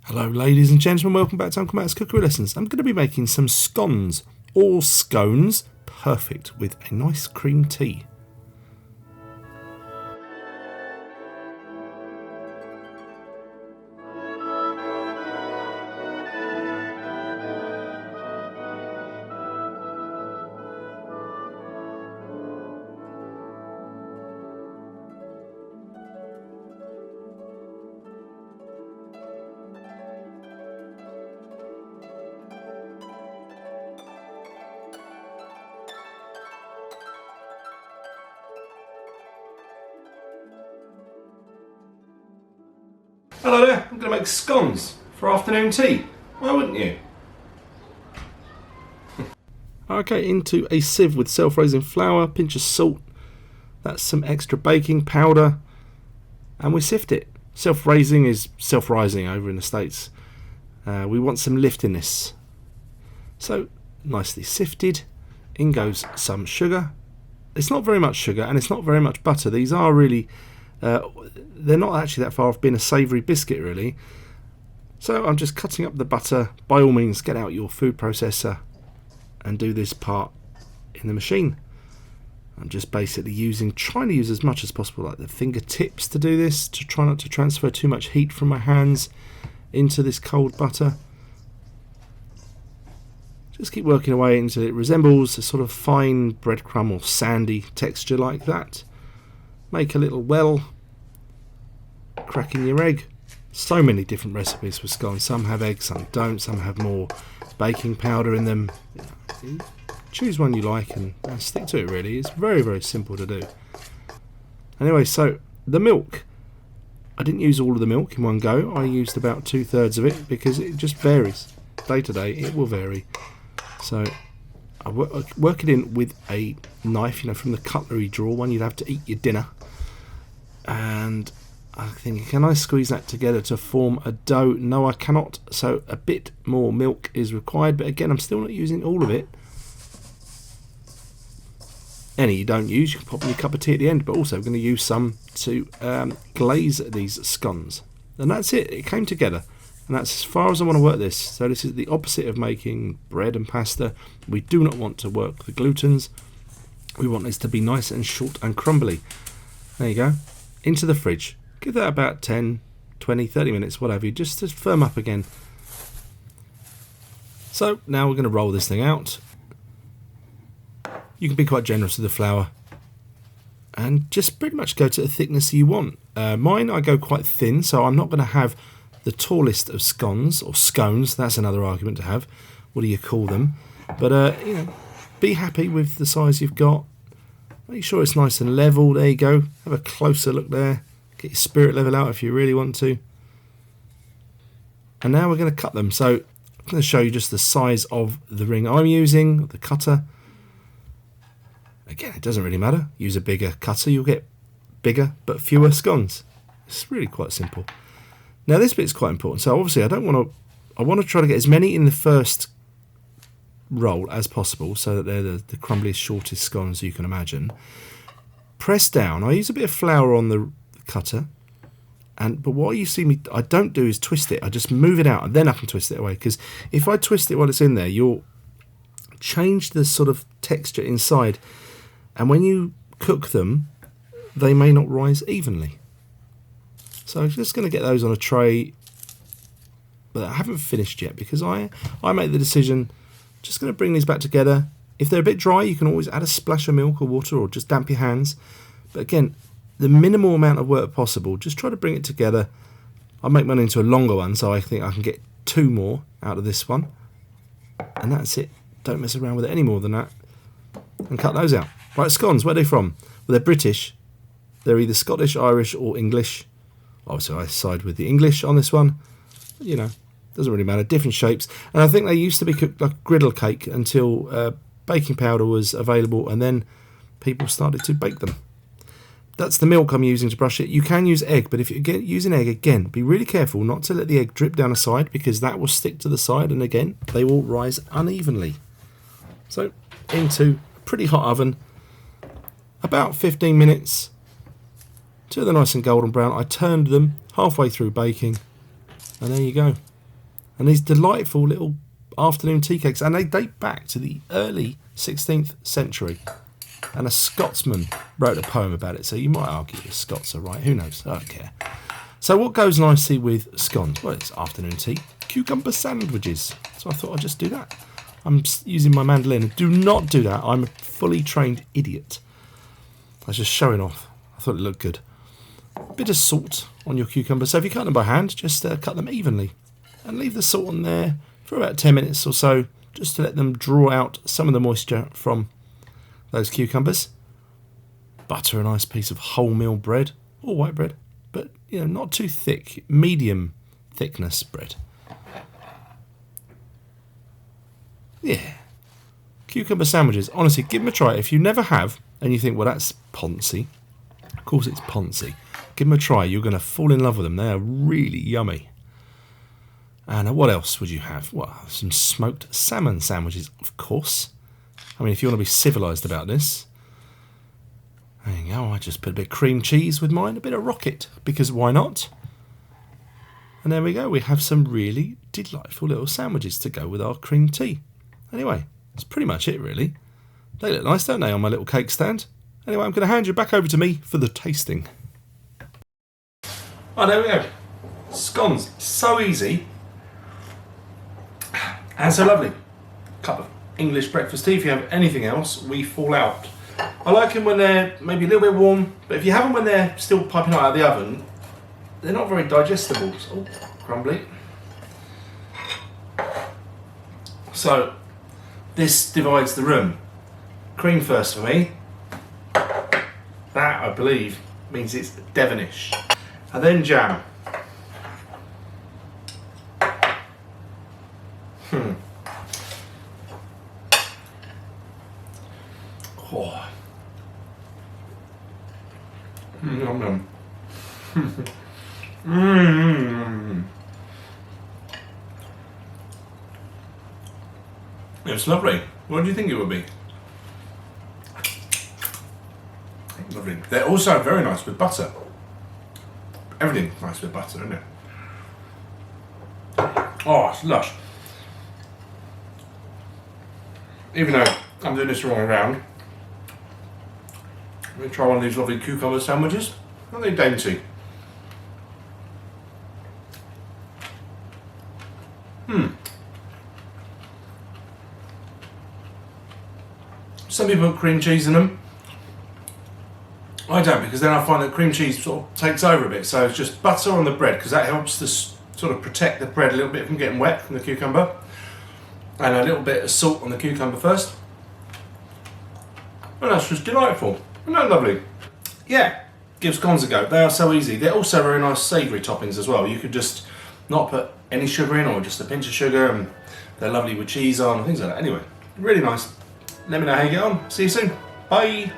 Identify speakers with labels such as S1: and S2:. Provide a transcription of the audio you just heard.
S1: Hello ladies and gentlemen, welcome back to Uncle Matt's Cookery Lessons. I'm going to be making some scones, or scones, perfect with a nice cream tea. Hello there, I'm going to make scones for afternoon tea. Why wouldn't you? Okay, into a sieve with self-raising flour, pinch of salt, that's some extra baking powder, and we sift it. Self-raising is self-rising over in the States. We want some lift in this. So, nicely sifted, in goes some sugar. It's not very much sugar and it's not very much butter. These are really... they're not actually that far off being a savoury biscuit really. So I'm just cutting up the butter. By all means get out your food processor and do this part in the machine. I'm just basically trying to use as much as possible like the fingertips to do this, to try not to transfer too much heat from my hands into this cold butter. Just keep working away until it resembles a sort of fine breadcrumb or sandy texture like that. Make a little well, crack in your egg. So many different recipes for scones. Some have eggs, some don't, some have more baking powder in them. Choose one you like and stick to it really. It's very, very simple to do. Anyway, so the milk. I didn't use all of the milk in one go. I used about 2/3 of it because it just varies. Day to day it will vary. So I work it in with a knife, from the cutlery drawer, one you'd have to eat your dinner. And I'm thinking, can I squeeze that together to form a dough? No, I cannot. So a bit more milk is required, but again, I'm still not using all of it. Any you don't use, you can pop in your cup of tea at the end, but also we're going to use some to glaze these scones. And that's it. It came together. And that's as far as I want to work this. So this is the opposite of making bread and pasta. We do not want to work the glutens. We want this to be nice and short and crumbly. There you go. Into the fridge. Give that about 10, 20, 30 minutes, whatever, just to firm up again. So now we're going to roll this thing out. You can be quite generous with the flour. And just pretty much go to the thickness you want. Mine, I go quite thin, so I'm not going to have the tallest of scones, or scones, that's another argument to have. What do you call them? But, be happy with the size you've got. Make sure it's nice and level. There you go. Have a closer look there. Get your spirit level out if you really want to. And now we're going to cut them. So I'm going to show you just the size of the ring I'm using, the cutter. Again, it doesn't really matter. Use a bigger cutter, you'll get bigger but fewer scones. It's really quite simple. Now this bit's quite important. So obviously I want to try to get as many in the first roll as possible so that they're the crumbliest, shortest scones you can imagine. Press down. I use a bit of flour on the cutter, but what you see me I don't do is twist it. I just move it out and then I can twist it away, because if I twist it while it's in there, you'll change the sort of texture inside, and when you cook them they may not rise evenly. So I'm just going to get those on a tray, but I haven't finished yet because I made the decision, just going to bring these back together. If they're a bit dry, you can always add a splash of milk or water or just damp your hands. But again, the minimal amount of work possible, just try to bring it together. I'll make mine into a longer one, so I think I can get 2 more out of this one. And that's it. Don't mess around with it any more than that. And cut those out. Right, scones, where are they from? Well, they're British. They're either Scottish, Irish or English. Obviously, I side with the English on this one. Doesn't really matter. Different shapes. And I think they used to be cooked like griddle cake until baking powder was available, and then people started to bake them. That's the milk I'm using to brush it. You can use egg, but if you use an egg, again, be really careful not to let the egg drip down the side, because that will stick to the side, and again, they will rise unevenly. So, into a pretty hot oven, about 15 minutes, till they're nice and golden brown. I turned them halfway through baking, and there you go. And these delightful little afternoon tea cakes, and they date back to the early 16th century. And a Scotsman wrote a poem about it, so you might argue the Scots are right. Who knows? I don't care. So what goes nicely with scones? Well, it's afternoon tea. Cucumber sandwiches. So I thought I'd just do that. I'm using my mandolin. Do not do that. I'm a fully trained idiot. I was just showing off. I thought it looked good. A bit of salt on your cucumbers. So if you cut them by hand, just cut them evenly. And leave the salt on there for about 10 minutes or so, just to let them draw out some of the moisture from those cucumbers. Butter a nice piece of wholemeal bread or white bread, but not too thick, medium thickness bread. Yeah, cucumber sandwiches. Honestly, give them a try. If you never have and you think, well, that's poncy, of course it's poncy. Give them a try. You're going to fall in love with them. They are really yummy. And what else would you have? Well, some smoked salmon sandwiches, of course. I mean, if you want to be civilised about this. There you go. I just put a bit of cream cheese with mine, a bit of rocket, because why not? And there we go. We have some really delightful little sandwiches to go with our cream tea. Anyway, that's pretty much it, really. They look nice, don't they, on my little cake stand? Anyway, I'm going to hand you back over to me for the tasting. Oh, there we go. Scones. So easy. And so lovely. Cup of English breakfast tea. If you have anything else, we fall out. I like them when they're maybe a little bit warm, but if you have them when they're still piping out of the oven, they're not very digestible. Oh, crumbly. So, this divides the room. Cream first for me. That, I believe, means it's Devonish. And then jam. Oh. Yum yum. It's lovely. What do you think it would be? Lovely. They're also very nice with butter. Everything's nice with butter, isn't it? Oh, it's lush. Even though I'm doing this the wrong way around, let me try one of these lovely cucumber sandwiches. Aren't they dainty? Some people put cream cheese in them. I don't, because then I find that cream cheese sort of takes over a bit. So it's just butter on the bread, because that helps to sort of protect the bread a little bit from getting wet from the cucumber. And a little bit of salt on the cucumber first. And that's just delightful. Isn't that lovely? Yeah, give scones a go. They are so easy. They're also very nice savoury toppings as well. You could just not put any sugar in, or just a pinch of sugar, and they're lovely with cheese on, things like that. Anyway, really nice. Let me know how you get on. See you soon. Bye.